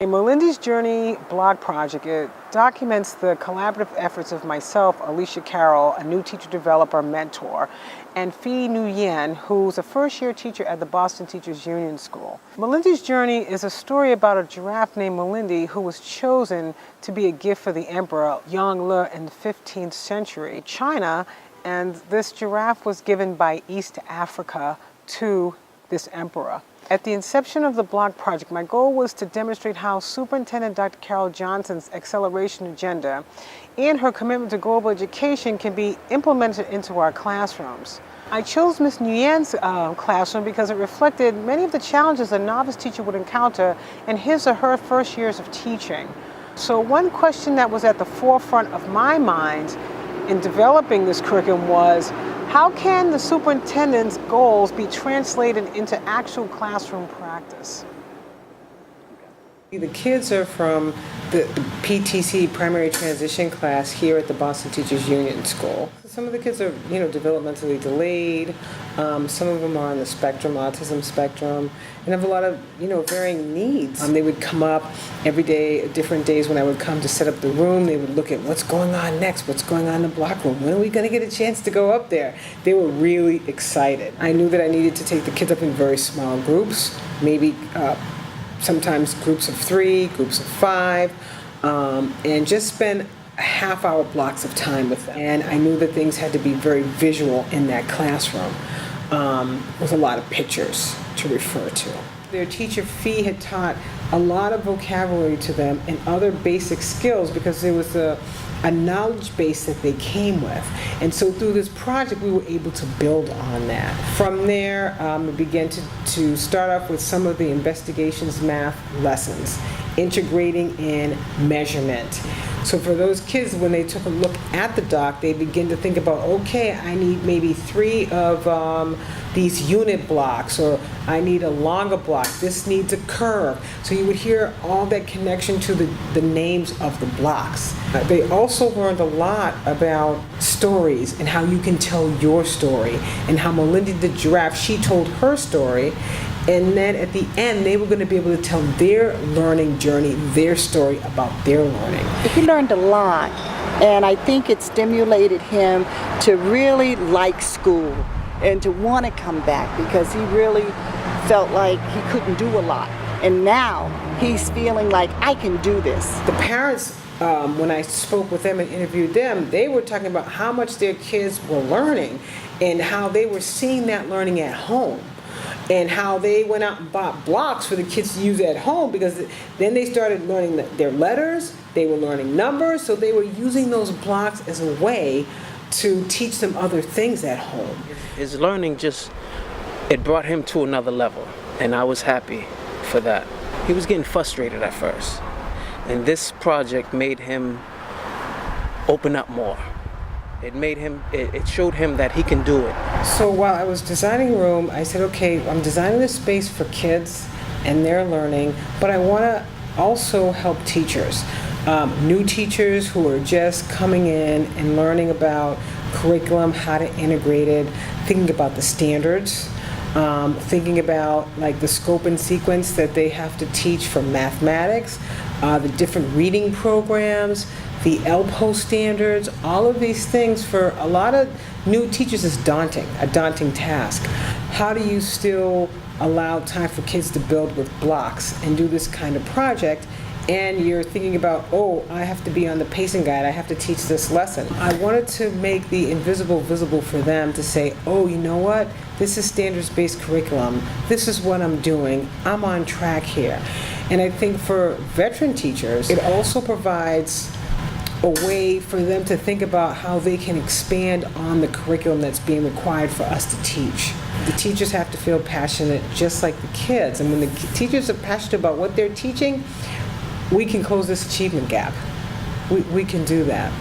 Malindy's Journey blog project, it documents the collaborative efforts of myself, Alicia Carroll, a new teacher developer mentor, and Phi Nguyen, who's a first-year teacher at the Boston Teachers Union School. Malindy's Journey is a story about a giraffe named Malindi who was chosen to be a gift for the emperor Yongle in the 15th century China, and this giraffe was given by East Africa to this emperor. At the inception of the blog project, my goal was to demonstrate how Superintendent Dr. Carol Johnson's acceleration agenda and her commitment to global education can be implemented into our classrooms. I chose Ms. Nguyen's classroom because it reflected many of the challenges a novice teacher would encounter in his or her first years of teaching. So one question that was at the forefront of my mind in developing this curriculum was, how can the superintendent's goals be translated into actual classroom practice? The kids are from the PTC primary transition class here at the Boston Teachers Union School. Some of the kids are, developmentally delayed. Some of them are on the spectrum, autism spectrum, and have a lot of, varying needs. They would come up every day, different days when I would come to set up the room. They would look at what's going on next, what's going on in the block room. When are we going to get a chance to go up there? They were really excited. I knew that I needed to take the kids up in very small groups, maybe sometimes groups of 3, groups of 5, and just spend half-hour blocks of time with them. And I knew that things had to be very visual in that classroom, with a lot of pictures to refer to. Their teacher, Phi, had taught a lot of vocabulary to them and other basic skills because there was a knowledge base that they came with. And so through this project, we were able to build on that. From there, we began to start off with some of the investigations math lessons, integrating in measurement. So for those kids, when they took a look at the doc, they begin to think about, okay, I need maybe 3 of these unit blocks, or I need a longer block. This needs a curve. So you would hear all that connection to the names of the blocks. They also learned a lot about stories and how you can tell your story, and how Malindi the giraffe, she told her story. And then at the end, they were going to be able to tell their learning journey, their story about their learning. He learned a lot, and I think it stimulated him to really like school and to want to come back, because he really felt like he couldn't do a lot. And now he's feeling like, I can do this. The parents, when I spoke with them and interviewed them, they were talking about how much their kids were learning and how they were seeing that learning at home, and how they went out and bought blocks for the kids to use at home, because then they started learning their letters, they were learning numbers, so they were using those blocks as a way to teach them other things at home. His learning it brought him to another level, and I was happy for that. He was getting frustrated at first, and this project made him open up more. It showed him that he can do it. So while I was designing a room, I said, okay, I'm designing this space for kids and their learning, but I want to also help teachers. New teachers who are just coming in and learning about curriculum, how to integrate it, thinking about the standards, thinking about like the scope and sequence that they have to teach for mathematics, the different reading programs, the LPO standards. All of these things for a lot of new teachers is a daunting task. How do you still allow time for kids to build with blocks and do this kind of project? And you're thinking about, oh, I have to be on the pacing guide, I have to teach this lesson. I wanted to make the invisible visible for them to say, oh, you know what? This is standards-based curriculum. This is what I'm doing. I'm on track here. And I think for veteran teachers, it also provides a way for them to think about how they can expand on the curriculum that's being required for us to teach. The teachers have to feel passionate just like the kids. And when the teachers are passionate about what they're teaching, we can close this achievement gap. We can do that.